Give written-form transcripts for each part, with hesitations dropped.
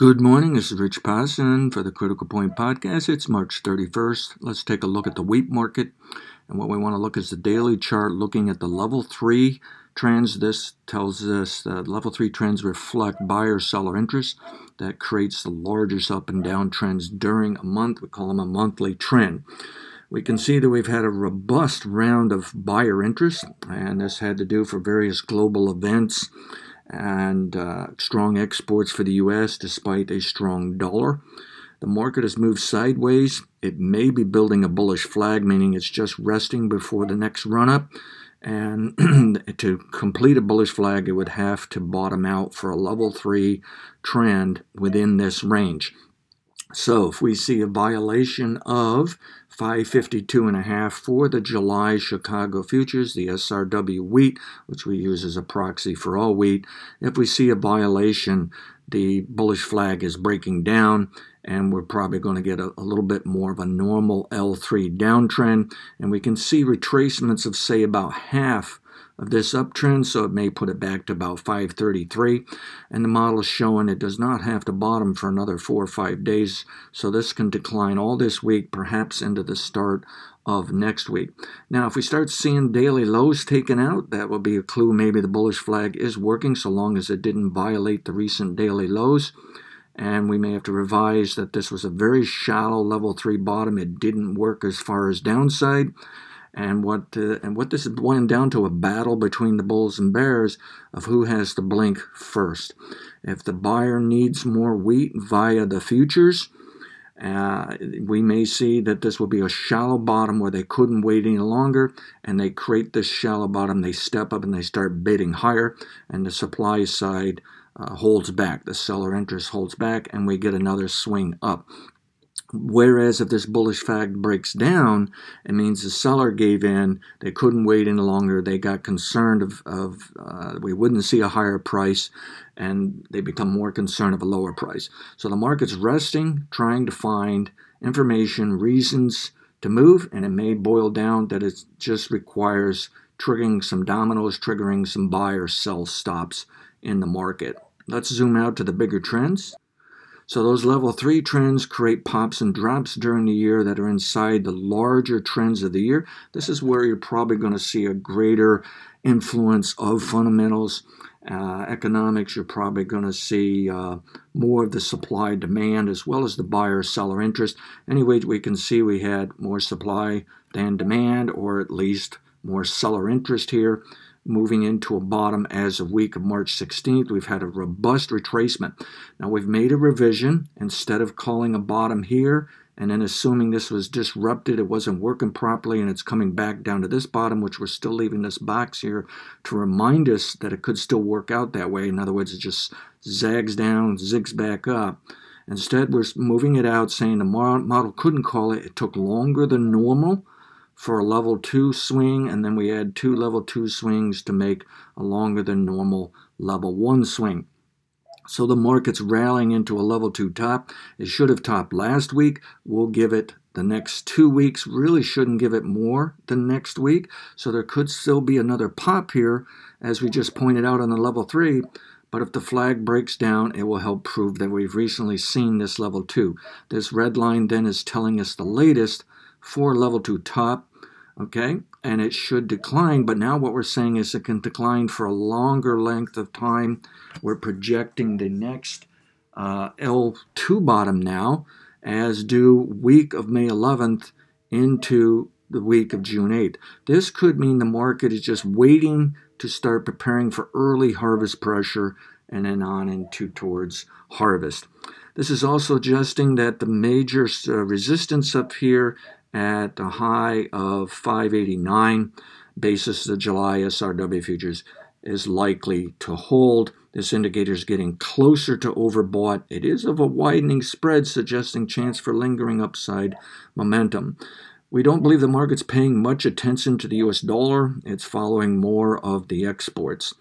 Good morning, this is Rich Passon for the Critical Point Podcast. It's March 31st. Let's take a look at the wheat market. And what we want to look is the daily chart looking at the level 3 trends. This tells us that level 3 trends reflect buyer-seller interest. That creates the largest up and down trends during a month. We call them a monthly trend. We can see that we've had a robust round of buyer interest, and this had to do for various global events and strong exports for the U.S. despite a strong dollar. The market has moved sideways. It may be building a bullish flag, meaning it's just resting before the next run-up. And to complete a bullish flag, it would have to bottom out for a level 3 trend within this range. So if we see a violation of 552.5 for the July Chicago futures, the SRW wheat, which we use as a proxy for all wheat, if we see a violation, the bullish flag is breaking down, and we're probably going to get a little bit more of a normal L3 downtrend. And we can see retracements of, say, about half of this uptrend, so it may put it back to about 533, and the model is showing it does not have to bottom for another 4 or 5 days, so this can decline all this week, perhaps into the start of next week. Now, if we start seeing daily lows taken out, that will be a clue maybe the bullish flag is working, so long as it didn't violate the recent daily lows. And we may have to revise that this was a very shallow level 3 bottom. It didn't work as far as downside. And what this is boiling down to, a battle between the bulls and bears of who has to blink first. If the buyer needs more wheat via the futures, we may see that this will be a shallow bottom where they couldn't wait any longer, and they create this shallow bottom, they step up and they start bidding higher, and the supply side holds back, the seller interest holds back, and we get another swing up. Whereas if this bullish flag breaks down, it means the seller gave in, they couldn't wait any longer, they got concerned of we wouldn't see a higher price, and they become more concerned of a lower price. So the market's resting, trying to find information, reasons to move, and it may boil down that it just requires triggering some dominoes, triggering some buy or sell stops in the market. Let's zoom out to the bigger trends. So those level 3 trends create pops and drops during the year that are inside the larger trends of the year. This is where you're probably going to see a greater influence of fundamentals. Economics, you're probably going to see more of the supply demand as well as the buyer-seller interest. Anyway, we can see we had more supply than demand, or at least more seller interest here. Moving into a bottom as of week of March 16th, we've had a robust retracement. Now we've made a revision. Instead of calling a bottom here and then assuming this was disrupted, it wasn't working properly, and it's coming back down to this bottom, which we're still leaving this box here to remind us that it could still work out that way. In other words, it just zags down, zigs back up. Instead, we're moving it out, saying the model couldn't call it. It took longer than normal for a level 2 swing, and then we had 2 level 2 swings to make a longer than normal level 1 swing. So the market's rallying into a level 2 top. It should have topped last week. We'll give it the next 2 weeks. Really shouldn't give it more than next week. So there could still be another pop here, as we just pointed out on the level 3. But if the flag breaks down, it will help prove that we've recently seen this level 2. This red line then is telling us the latest for level 2 top, okay, and it should decline, but now what we're saying is it can decline for a longer length of time. We're projecting the next L2 bottom now as due week of May 11th into the week of June 8th. This could mean the market is just waiting to start preparing for early harvest pressure and then on into towards harvest. This is also suggesting that the major resistance up here at a high of 589 basis the July SRW futures is likely to hold. This indicator is getting closer to overbought. It is of a widening spread, suggesting chance for lingering upside momentum. We don't believe the market's paying much attention to the US dollar. It's following more of the exports.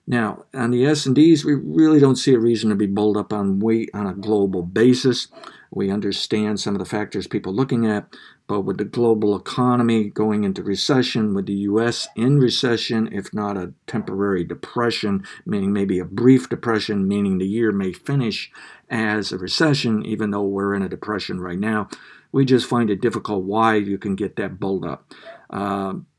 Now, on the S&Ds, we really don't see a reason to be bulled up on wheat on a global basis. We understand some of the factors people are looking at, but with the global economy going into recession, with the U.S. in recession, if not a temporary depression, meaning maybe a brief depression, meaning the year may finish as a recession, even though we're in a depression right now, we just find it difficult why you can get that buildup.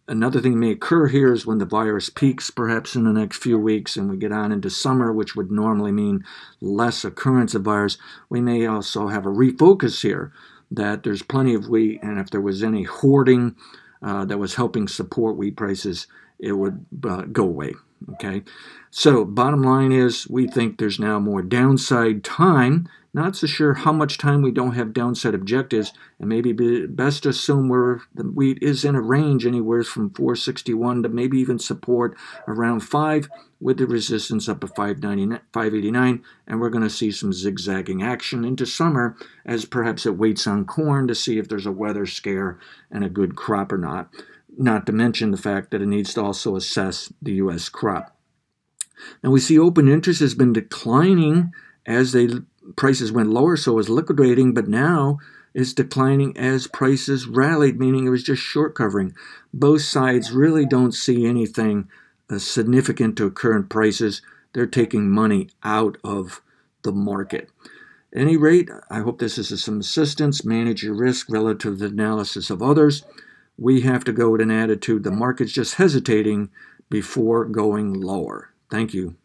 Another thing may occur here is when the virus peaks, perhaps in the next few weeks, and we get on into summer, which would normally mean less occurrence of virus, we may also have a refocus here that there's plenty of wheat, and if there was any hoarding that was helping support wheat prices, it would go away. Okay, so bottom line is we think there's now more downside time. Not so sure how much time we don't have downside objectives, and maybe best to assume the wheat is in a range anywhere from 461 to maybe even support around 5 with the resistance up at 589, and we're going to see some zigzagging action into summer as perhaps it waits on corn to see if there's a weather scare and a good crop or not. Not to mention the fact that it needs to also assess the U.S. crop. Now we see open interest has been declining as prices went lower, so it was liquidating, but now it's declining as prices rallied, meaning it was just short covering. Both sides really don't see anything significant to occur in prices. They're taking money out of the market. At any rate, I hope this is some assistance. Manage your risk relative to the analysis of others. We have to go with an attitude the market's just hesitating before going lower. Thank you.